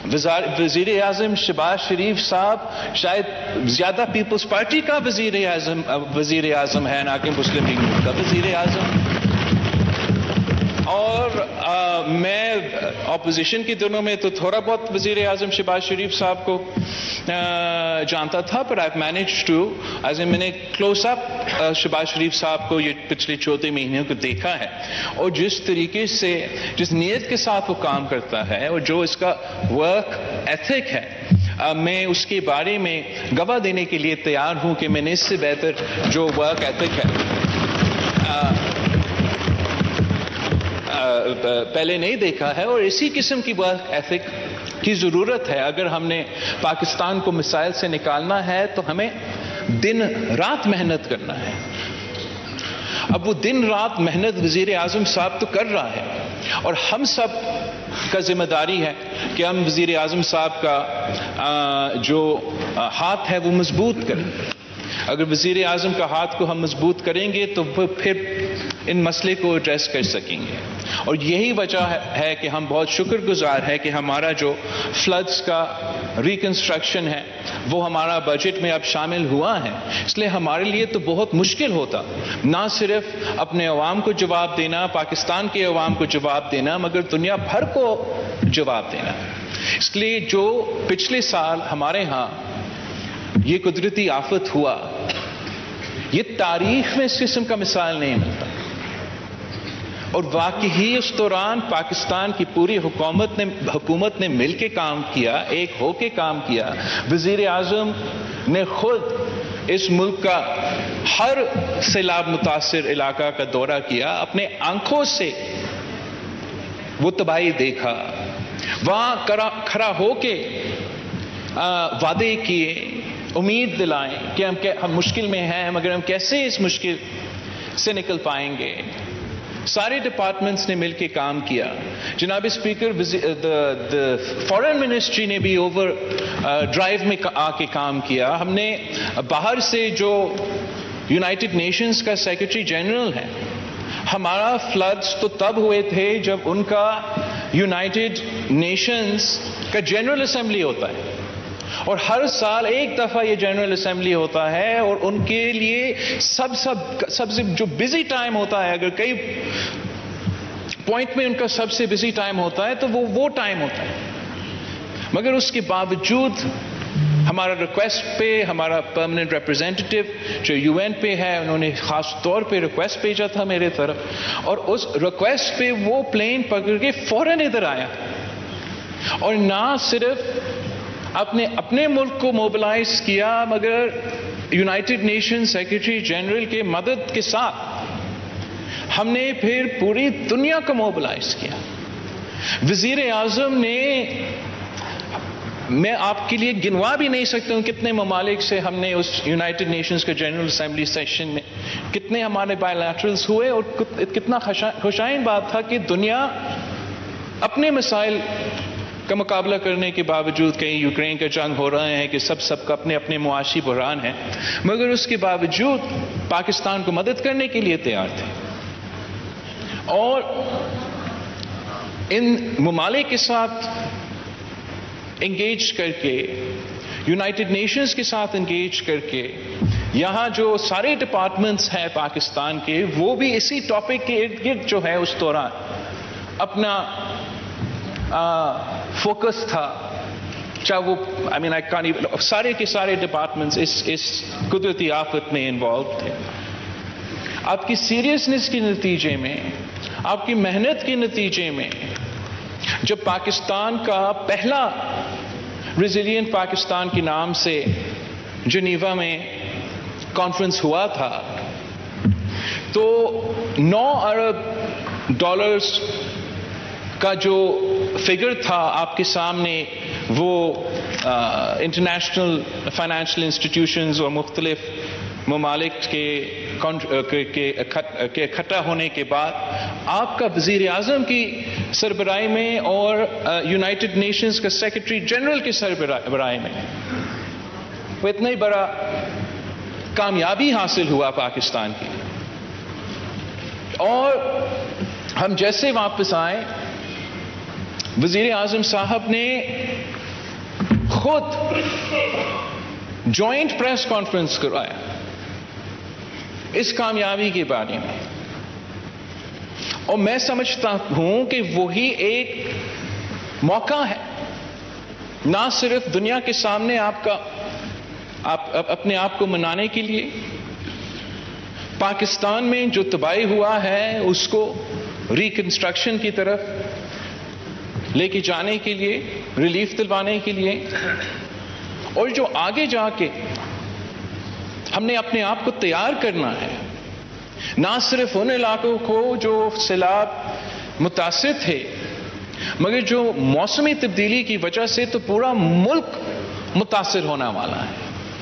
وزیر اعظم شہباز شریف صاحب شاید زیادہ پیپلز پارٹی کا وزیر اعظم ہے، نہ کہ مسلم لیگ کا وزیر اعظم. اور میں اپوزیشن کے دنوں میں تو تھوڑا بہت وزیر اعظم شہباز شریف صاحب کو جانتا تھا، پر آئی مینیج ٹو میں نے کلوز اپ شہباز شریف صاحب کو یہ پچھلے 14 مہینوں کو دیکھا ہے، اور جس طریقے سے جس نیت کے ساتھ وہ کام کرتا ہے اور جو اس کا ورک ایتھک ہے، میں اس کے بارے میں گواہ دینے کے لیے تیار ہوں کہ میں نے اس سے بہتر جو ورک ایتھک ہے پہلے نہیں دیکھا ہے. اور اسی قسم کی ورک ایتھک کی ضرورت ہے. اگر ہم نے پاکستان کو مسائل سے نکالنا ہے تو ہمیں دن رات محنت کرنا ہے. اب وہ دن رات محنت وزیر اعظم صاحب تو کر رہا ہے، اور ہم سب کا ذمہ داری ہے کہ ہم وزیر اعظم صاحب کا جو ہاتھ ہے وہ مضبوط کریں. اگر وزیر اعظم کا ہاتھ کو ہم مضبوط کریں گے تو وہ پھر ان مسئلے کو ایڈریس کر سکیں گے. اور یہی وجہ ہے کہ ہم بہت شکر گزار ہے کہ ہمارا جو فلڈز کا ریکنسٹرکشن ہے وہ ہمارا بجٹ میں اب شامل ہوا ہے. اس لیے ہمارے لیے تو بہت مشکل ہوتا نہ صرف اپنے عوام کو جواب دینا، پاکستان کے عوام کو جواب دینا، مگر دنیا بھر کو جواب دینا. اس لیے جو پچھلے سال ہمارے ہاں یہ قدرتی آفت ہوا، یہ تاریخ میں اس قسم کا مثال نہیں ملتا. اور واقعی اس دوران پاکستان کی پوری حکومت نے مل کے کام کیا، ایک ہو کے کام کیا. وزیر اعظم نے خود اس ملک کا ہر سیلاب متاثر علاقہ کا دورہ کیا، اپنے آنکھوں سے وہ تباہی دیکھا، وہاں کھڑا ہو کے وعدے کیے، امید دلائیں کہ ہم مشکل میں ہیں مگر ہم کیسے اس مشکل سے نکل پائیں گے. سارے ڈپارٹمنٹس نے مل کے کام کیا. جناب اسپیکر، فارن منسٹری نے بھی اوور ڈرائیو میں آ کے کام کیا. ہم نے باہر سے جو یونائٹڈ نیشنز کا سیکرٹری جنرل ہے، ہمارا فلڈز تو تب ہوئے تھے جب ان کا یونائٹڈ نیشنز کا جنرل اسمبلی ہوتا ہے، اور ہر سال ایک دفعہ یہ جنرل اسمبلی ہوتا ہے، اور ان کے لیے سب سے جو بزی ٹائم ہوتا ہے، اگر کئی پوائنٹ میں ان کا سب سے بزی ٹائم ہوتا ہے تو وہ ٹائم ہوتا ہے. مگر اس کے باوجود ہمارا ریکویسٹ پہ ہمارا پرماننٹ ریپرزینٹیٹو جو یو این پہ ہے، انہوں نے خاص طور پہ ریکویسٹ بھیجا تھا میرے طرف، اور اس ریکویسٹ پہ وہ پلین پکڑ کے فوراً ادھر آیا، اور نہ صرف اپنے ملک کو موبلائز کیا مگر یونائٹڈ نیشن سیکرٹری جنرل کے مدد کے ساتھ ہم نے پھر پوری دنیا کو موبلائز کیا. وزیر اعظم نے، میں آپ کے لیے گنوا بھی نہیں سکتا ہوں کتنے ممالک سے ہم نے اس یونائٹڈ نیشنز کے جنرل اسمبلی سیشن میں کتنے ہمارے بائی لیٹرلز ہوئے، اور کتنا خوشائن بات تھا کہ دنیا اپنے مسائل کا مقابلہ کرنے کے باوجود، کہیں یوکرین کا جنگ ہو رہے ہیں کہ سب کا اپنے معاشی بحران ہیں، مگر اس کے باوجود پاکستان کو مدد کرنے کے لیے تیار تھے. اور ان ممالک کے ساتھ انگیج کر کے، یونائٹڈ نیشنز کے ساتھ انگیج کر کے، یہاں جو سارے ڈپارٹمنٹس ہیں پاکستان کے، وہ بھی اسی ٹاپک کے ارد گرد جو ہے اس دوران اپنا فوکس تھا. چاہے وہ سارے کے سارے ڈپارٹمنٹس اس قدرتی آفت میں انوالو تھے. آپ کی سیریسنس کے نتیجے میں، آپ کی محنت کے نتیجے میں، جب پاکستان کا پہلا ریزیلینٹ پاکستان کے نام سے جنیوا میں کانفرنس ہوا تھا، تو $9 ارب کا جو فگر تھا آپ کے سامنے، وہ انٹرنیشنل فائنینشیل انسٹیٹیوشنز اور مختلف ممالک کے اکٹھا ہونے کے بعد آپ کا وزیر اعظم کی سربراہی میں اور یونائٹڈ نیشنز کا سیکرٹری جنرل کی سربراہی میں وہ اتنا ہی بڑا کامیابی حاصل ہوا پاکستان کی. اور ہم جیسے واپس آئے، وزیر اعظم صاحب نے خود جوائنٹ پریس کانفرنس کروایا اس کامیابی کے بارے میں، اور میں سمجھتا ہوں کہ وہی ایک موقع ہے نہ صرف دنیا کے سامنے اپنے آپ کو منانے کے لیے، پاکستان میں جو تباہی ہوا ہے اس کو ریکنسٹرکشن کی طرف لے کے جانے کے لیے، ریلیف دلوانے کے لیے، اور جو آگے جا کے ہم نے اپنے آپ کو تیار کرنا ہے، نہ صرف ان علاقوں کو جو سیلاب متاثر تھے، مگر جو موسمی تبدیلی کی وجہ سے تو پورا ملک متاثر ہونے والا ہے۔